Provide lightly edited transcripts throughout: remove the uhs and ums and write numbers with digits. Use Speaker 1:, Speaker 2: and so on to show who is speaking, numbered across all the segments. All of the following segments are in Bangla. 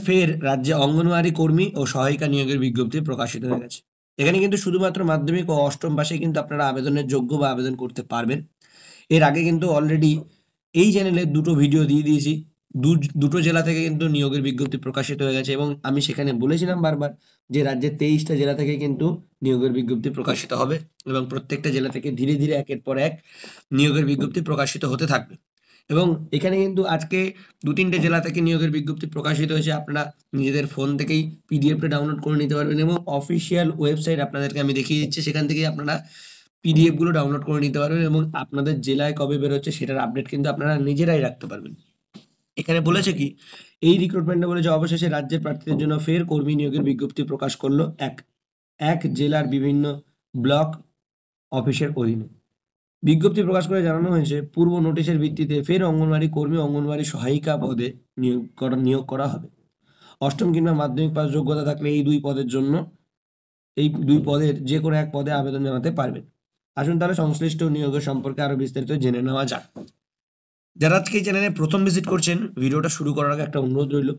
Speaker 1: ফের রাজ্যে অঙ্গনওয়াড়ি কর্মী ও সহায়িকা নিয়োগের বিজ্ঞপ্তি প্রকাশিত হয়ে গেছে। এখানে কিন্তু শুধুমাত্র মাধ্যমিক ও অষ্টম পাশে কিন্তু আপনারা আবেদনের যোগ্য বা আবেদন করতে পারবেন। এর আগে কিন্তু অলরেডি এই চ্যানেলে দুটো ভিডিও দিয়ে দিয়েছি। দুটো জেলা থেকে কিন্তু নিয়োগের বিজ্ঞপ্তি প্রকাশিত হয়ে গেছে এবং আমি সেখানে বলেছিলাম বারবার যে রাজ্যের 23টা জেলা থেকে কিন্তু নিয়োগের বিজ্ঞপ্তি প্রকাশিত হবে এবং প্রত্যেকটা জেলা থেকে ধীরে ধীরে একের পর এক নিয়োগের বিজ্ঞপ্তি প্রকাশিত হতে থাকবে। এবং এখানে কিন্তু আজকে 2-3টে জেলা থেকে নিয়োগের বিজ্ঞপ্তি প্রকাশিত হয়েছে। আপনারা নিজেদের ফোন থেকেই পিডিএফটা ডাউনলোড করে নিতে পারবেন এবং অফিসিয়াল ওয়েবসাইট আপনাদেরকে আমি দেখিয়ে দিচ্ছি। সেখান থেকেই আপনারা পিডিএফ গুলো ডাউনলোড করে নিতে পারবেন এবং আপনাদের জেলায় কবে বেরোচ্ছে সেটার আপডেট কিন্তু আপনারা নিজেরাই রাখতে পারবেন। এখানে বলেছে কি, এই রিক্রুটমেন্টে বলেছে অবশেষে রাজ্যের প্রার্থীদের জন্য ফের কর্মী নিয়োগের বিজ্ঞপ্তি প্রকাশ করলো এক জেলার বিভিন্ন ব্লক অফিসের অধীনে। বিজ্ঞপ্তি প্রকাশ করে জানানো হয়েছে পূর্ব নোটিশের ভিত্তিতে ফের অঙ্গনওয়াড়ি কর্মী অঙ্গনওয়াড়ি সহায়িকা পদে নিয়োগ করা হবে। অষ্টম কিংবা মাধ্যমিক পাস যোগ্যতা থাকলে এই দুই পদের যে কোনো এক পদে আবেদন জানাতে পারবেন। আসুন তাহলে সংশ্লিষ্ট নিয়োগের সম্পর্কে আরো বিস্তারিত জেনে নেওয়া যাক। যারা আজকে এই চ্যানেলে প্রথম ভিজিট করছেন, ভিডিওটা শুরু করার আগে একটা অনুরোধ রইল,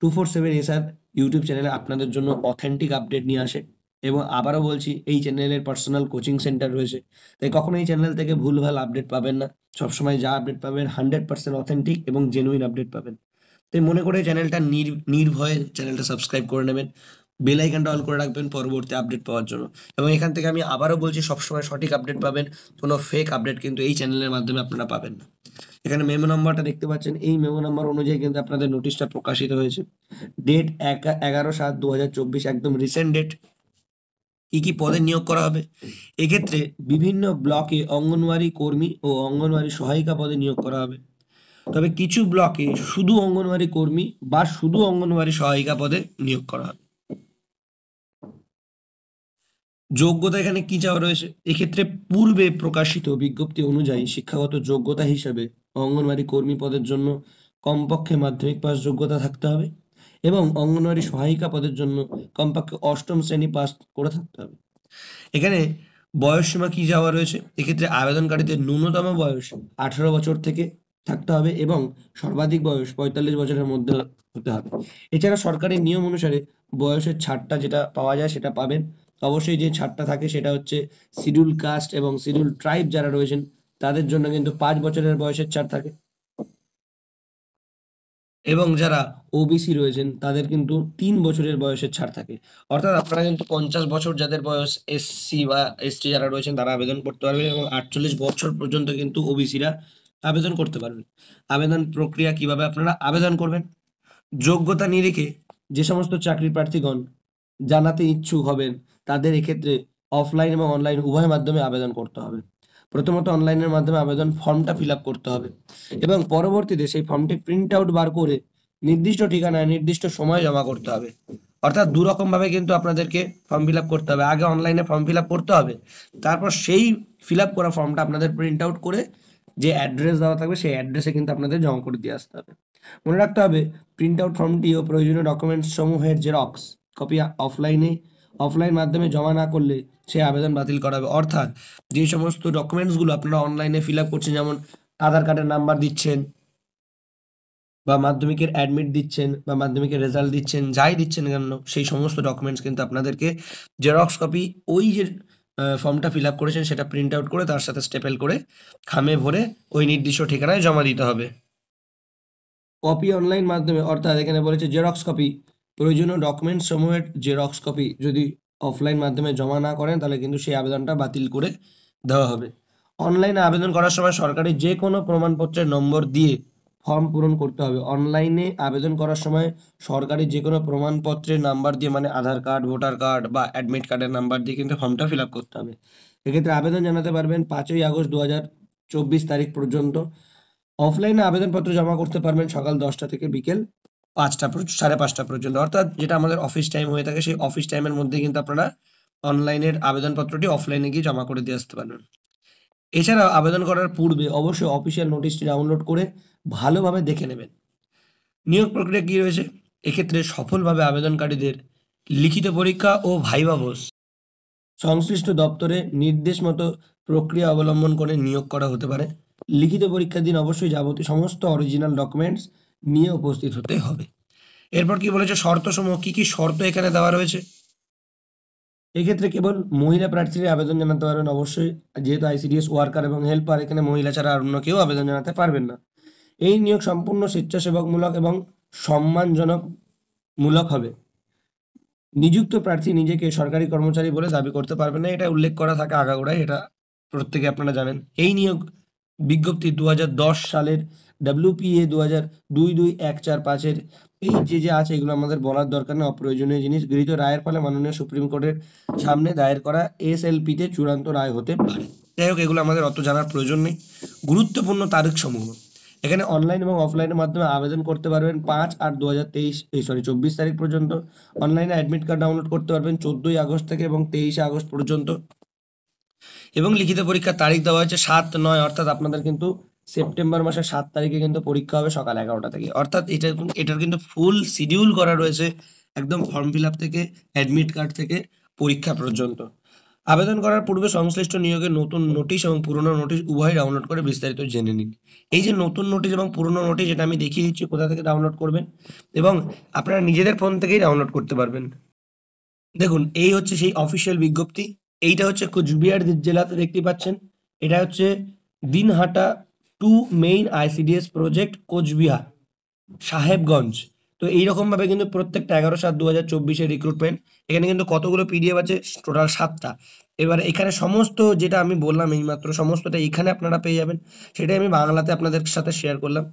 Speaker 1: 247SR ইউটিউব চ্যানেলে আপনাদের জন্য অথেন্টিক আপডেট নিয়ে আসে এবং আবারও বলছি, এই চ্যানেলের পার্সোনাল কোচিং সেন্টার রয়েছে, তাই কখনো এই চ্যানেল থেকে ভুলভাল আপডেট পাবেন না। সবসময় যা আপডেট পাবেন 100% অথেন্টিক এবং জেনুইন আপডেট পাবেন। তাই মনে করে চ্যানেলটা নির্ভয়ে চ্যানেলটা সাবস্ক্রাইব করে নেবেন, বেল আইকনটা অল করে রাখবেন পরবর্তী আপডেট পাওয়ার জন্য। এবং এখান থেকে আমি আবারও বলছি, সবসময় সঠিক আপডেট পাবেন, কোনো ফেক আপডেট কিন্তু এই চ্যানেলের মাধ্যমে আপনারা পাবেন না। এখানে মেমো নাম্বারটা দেখতে পাচ্ছেন, এই মেমো নাম্বার অনুযায়ী কিন্তু আপনাদের নোটিশটা প্রকাশিত হয়েছে। ডেট 11/7/2024, একদম রিসেন্ট ডেট। কি পদে নিয়োগ করা হবে? এক্ষেত্রে বিভিন্ন ব্লকে অঙ্গনওয়াড়ি কর্মী ও অঙ্গনওয়াড়ি সহায়িকা পদে নিয়োগ করা হবে। তবে কিছু ব্লকে শুধু অঙ্গনওয়াড়ি কর্মী বা শুধু অঙ্গনওয়াড়ি সহায়িকা পদে নিয়োগ করা হবে। যোগ্যতা এখানে কি চাওয়া রয়েছে? এক্ষেত্রে পূর্বে প্রকাশিত বিজ্ঞপ্তি অনুযায়ী শিক্ষাগত যোগ্যতা হিসেবে অঙ্গনওয়াড়ি কর্মী পদের জন্য কমপক্ষে মাধ্যমিক পাস যোগ্যতা থাকতে হবে এবং অঙ্গনওয়াড়ি সহায়িকা পদের জন্য কমপক্ষে অষ্টম শ্রেণী পাস করে থাকতে হবে। এখানে বয়সসীমা কি চাওয়া রয়েছে? এক্ষেত্রে আবেদনকারীদের ন্যূনতম বয়স 18 বছর থেকে থাকতে হবে এবং সর্বাধিক বয়স 45 বছরের মধ্যে হতে হবে। এছাড়া সরকারি নিয়ম অনুসারে বয়সের ছাড়টা যেটা পাওয়া যায় সেটা পাবেন। অবশ্যই যে ছাড়টা থাকে সেটা হচ্ছে শিডিউল কাস্ট এবং শিডিউল ট্রাইব যারা রয়েছেন তাদের জন্য কিন্তু 5 বছরের বয়সের ছাড় থাকে এবং যারা ওবিসি রয়েছেন তাদের কিন্তু 3 বছরের বয়সের ছাড় থাকে। অর্থাৎ আপনারা কিন্তু 50 বছর যাদের বয়স, এসসি বা এসটি যারা রয়েছেন তারা আবেদন করতে পারবেন এবং 48 বছর পর্যন্ত কিন্তু ওবিসিরা আবেদন করতে পারবেন। আবেদন প্রক্রিয়া কিভাবে আপনারা আবেদন করবেন? যোগ্যতা নিরিখে যে সমস্ত চাকরি প্রার্থীগণ জানাতে ইচ্ছুক হবেন তাদের এক্ষেত্রে অফলাইন এবং অনলাইন উভয় মাধ্যমে আবেদন করতে হবে। প্রথমত অনলাইনের মাধ্যমে আবেদন ফর্মটা ফিল আপ করতে হবে এবং পরবর্তীতে সেই ফর্মটি প্রিন্ট আউট বার করে নির্দিষ্ট ঠিকানায় নির্দিষ্ট সময়ে জমা করতে হবে। অর্থাৎ দুরকম ভাবে কিন্তু আপনাদেরকে ফর্ম ফিল আপ করতে হবে। আগে অনলাইনে ফর্ম ফিল আপ করতে হবে, তারপর সেই ফিল আপ করা ফর্মটা আপনাদের প্রিন্ট আউট করে যে অ্যাড্রেস দেওয়া থাকবে সেই অ্যাড্রেসে কিন্তু আপনাদের জমা করে দিয়ে আসতে হবে। মনে রাখতে হবে, প্রিন্ট আউট ফর্মটি ও প্রয়োজনীয় ডকুমেন্টস সমূহের জেরক্স কপি অফলাইন মাধ্যমে জমা না করলে সে আবেদন বাতিল করা হবে। অর্থাৎ যে সমস্ত ডকুমেন্টসগুলো আপনারা অনলাইনে ফিল আপ করছেন, যেমন আধার কার্ডের নাম্বার দিচ্ছেন বা মাধ্যমিকের অ্যাডমিট দিচ্ছেন বা মাধ্যমিকের রেজাল্ট দিচ্ছেন, যাই দিচ্ছেন কেন সেই সমস্ত ডকুমেন্টস কিন্তু আপনাদেরকে জেরক্স কপি ওই যে ফর্মটা ফিল আপ করেছেন সেটা প্রিন্ট আউট করে তার সাথে স্টেপল করে খামে ভরে ওই নির্দিষ্ট ঠিকানায় জমা দিতে হবে। কপি অনলাইন মাধ্যমে, অর্থাৎ এখানে বলেছে জেরক্স কপি, প্রয়োজনীয় ডকুমেন্টস সমূহের জেরক্স কপি যদি অফলাইন মাধ্যমে জমা না করেন তাহলে কিন্তু সেই আবেদনটা বাতিল করে দেওয়া হবে। অনলাইনে আবেদন করার সময় সরকারি যে কোনো প্রমাণপত্রের নম্বর দিয়ে ফর্ম পূরণ করতে হবে। অনলাইনে আবেদন করার সময় সরকারি যে কোনো প্রমাণপত্রের নাম্বার দিয়ে, মানে আধার কার্ড, ভোটার কার্ড বা অ্যাডমিট কার্ডের নাম্বার দিয়ে কিন্তু ফর্মটা ফিল আপ করতে হবে। এক্ষেত্রে আবেদন জানাতে পারবেন 5ই আগস্ট 2024 তারিখ পর্যন্ত। অফলাইনে আবেদনপত্র জমা করতে পারবেন সকাল 10টা থেকে বিকেল 5টা 5:30 পর্যন্ত। অর্থাৎ যেটা আমাদের অফিস টাইম হয়ে থাকে সেই অফিস টাইমের মধ্যে কিন্তু আপনারা অনলাইনের আবেদনপত্রটি অফলাইনে গিয়ে জমা করে দিয়ে আসতে পারবেন। এছাড়াও আবেদন করার পূর্বে অবশ্যই অফিসিয়াল নোটিশটি ডাউনলোড করে ভালোভাবে দেখে নেবেন। নিয়োগ প্রক্রিয়া কি রয়েছে? এক্ষেত্রে সফলভাবে আবেদনকারীদের লিখিত পরীক্ষা ও ভাইভা ভোজ সংশ্লিষ্ট দপ্তরে নির্দেশ মতো প্রক্রিয়া অবলম্বন করে নিয়োগ করা হতে পারে। লিখিত পরীক্ষার দিন অবশ্যই যাবতীয় সমস্ত অরিজিনাল ডকুমেন্টস নিয়ে উপস্থিত হতে হবে। এরপর কি বলেছে শর্তসমূহ, কি কি শর্ত এখানে দেওয়া রয়েছে। এক্ষেত্রে কেবল মহিলা প্রার্থীরা আবেদন জানাতে পারবেন অবশ্যই, যেহেতু আইসিডিএস ওয়ার্কার এবং হেল্পার, এখানে মহিলা ছাড়া আর অন্য কেউ আবেদন জানাতে পারবেন না। এই নিয়োগ সম্পূর্ণ স্বেচ্ছাসেবকমূলক এবং সম্মানজনক মূলক হবে। নিযুক্ত প্রার্থী নিজেকে সরকারি কর্মচারী বলে দাবি করতে পারবেন না, এটা উল্লেখ করা থাকে আগাগোড়াই, এটা প্রত্যেকে আপনারা জানেন। এই নিয়োগ বিজ্ঞপ্তি 2010 সালের WPA 2022-14-5 এই যে আছে এগুলো আমাদের বলার দরকার নেই, অপ্রয়োজনীয় জিনিস। গৃহীত রায়ের ফলে মাননীয় সুপ্রিম কোর্টের সামনে দায়ের করা SLP-তে চূড়ান্ত রায় হতে পারে। যাই হোক, এগুলো আমাদের অত জানার প্রয়োজন নেই। গুরুত্বপূর্ণ তারিখ সমূহ, এখানে অনলাইন এবং অফলাইনের মাধ্যমে আবেদন করতে পারবেন 5/8/2023 তারিখ পর্যন্ত। অনলাইনে অ্যাডমিট কার্ড ডাউনলোড করতে পারবেন 14 আগস্ট থেকে এবং 23 আগস্ট পর্যন্ত। এবং লিখিত পরীক্ষার তারিখ দেওয়া হয়েছে 7/9, অর্থাৎ আপনাদের কিন্তু সেপ্টেম্বর মাসের 7 তারিখে কিন্তু পরীক্ষা হবে সকাল 11টা থেকে। অর্থাৎ এটার কিন্তু ফুল শিডিউল করা রয়েছে, একদম ফর্ম ফিল আপ থেকে অ্যাডমিট কার্ড থেকে পরীক্ষা পর্যন্ত। আবেদন করার পূর্বে সংশ্লিষ্ট নিয়োগের নতুন নোটিশ এবং পুরনো নোটিশ উভয় ডাউনলোড করে বিস্তারিত জেনে নিন। এই যে নতুন নোটিশ এবং পুরনো নোটিশ, এটা আমি দেখিয়ে দিচ্ছি কোথা থেকে ডাউনলোড করবেন, এবং আপনারা নিজেদের ফোন থেকেই ডাউনলোড করতে পারবেন। দেখুন, এই হচ্ছে সেই অফিসিয়াল বিজ্ঞপ্তি। এইটা হচ্ছে কোচবিহার জেলাতে দেখতে পাচ্ছেন। এটা হচ্ছে Dinhata 2 main ICDS project, Cooch Behar, Sahebganj. তো এইরকমভাবে কিন্তু প্রত্যেকটা 11/7/2024 রিক্রুটমেন্ট। এখানে কিন্তু কতগুলো পিডিএফ আছে, টোটাল 7টা। এবার এখানে সমস্ত যেটা আমি বললাম এইমাত্র সমস্তটা এখানে আপনারা পেয়ে যাবেন, সেটাই আমি বাংলাতে আপনাদের সাথে শেয়ার করলাম।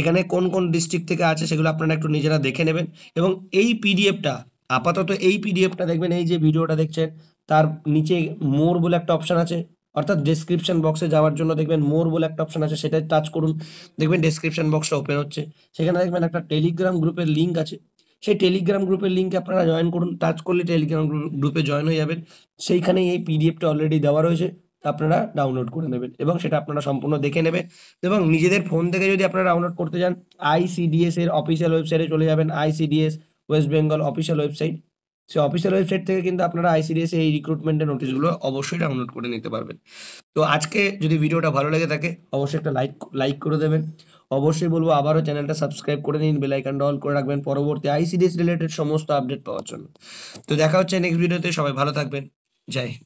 Speaker 1: এখানে কোন কোন ডিস্ট্রিক্ট থেকে আছে সেগুলো আপনারা একটু নিজেরা দেখে নেবেন। এবং এই পিডিএফটা, আপাতত এই পিডিএফটা দেখবেন, এই যে ভিডিওটা দেখছেন তার নিচে মোর বলে একটা অপশন আছে, অর্থাৎ ডেসক্রিপশন বক্সে যাওয়ার জন্য দেখবেন মোর বলে একটা অপশন আছে, সেটা টাচ করুন। দেখবেন ডেসক্রিপশন বক্সটা ওপেন হচ্ছে, সেখানে দেখবেন একটা টেলিগ্রাম গ্রুপের লিঙ্ক আছে। সেই টেলিগ্রাম গ্রুপের লিঙ্কে আপনারা জয়েন করুন, টাচ করলে টেলিগ্রাম গ্রুপে জয়েন হয়ে যাবেন। সেইখানে এই পিডিএফটা অলরেডি দেওয়া রয়েছে, আপনারা ডাউনলোড করে নেবেন এবং সেটা আপনারা সম্পূর্ণ দেখে নেবেন। এবং নিজেদের ফোন থেকে যদি আপনারা ডাউনলোড করতে চান, আইসিডিএস এর অফিসিয়াল ওয়েবসাইটে চলে যাবেন, ICDS West Bengal official website. সেই অফিসিয়াল ওয়েবসাইট থেকে কিন্তু আপনারা আইসিডিএস এই রিক্রুটমেন্টের নোটিশগুলো অবশ্যই ডাউনলোড করে নিতে পারবেন। তো আজকে যদি ভিডিওটা ভালো লেগে থাকে অবশ্যই একটা লাইক করে দেবেন। অবশ্যই বলবো আবারও চ্যানেলটা সাবস্ক্রাইব করে নিন, বেল আইকনটা অল করে রাখবেন পরবর্তী আইসিডিএস রিলেটেড সমস্ত আপডেট পাওয়ার জন্য। তো দেখা হচ্ছে নেক্সট ভিডিওতে, সবাই ভালো থাকবেন। জয় হিন্দ।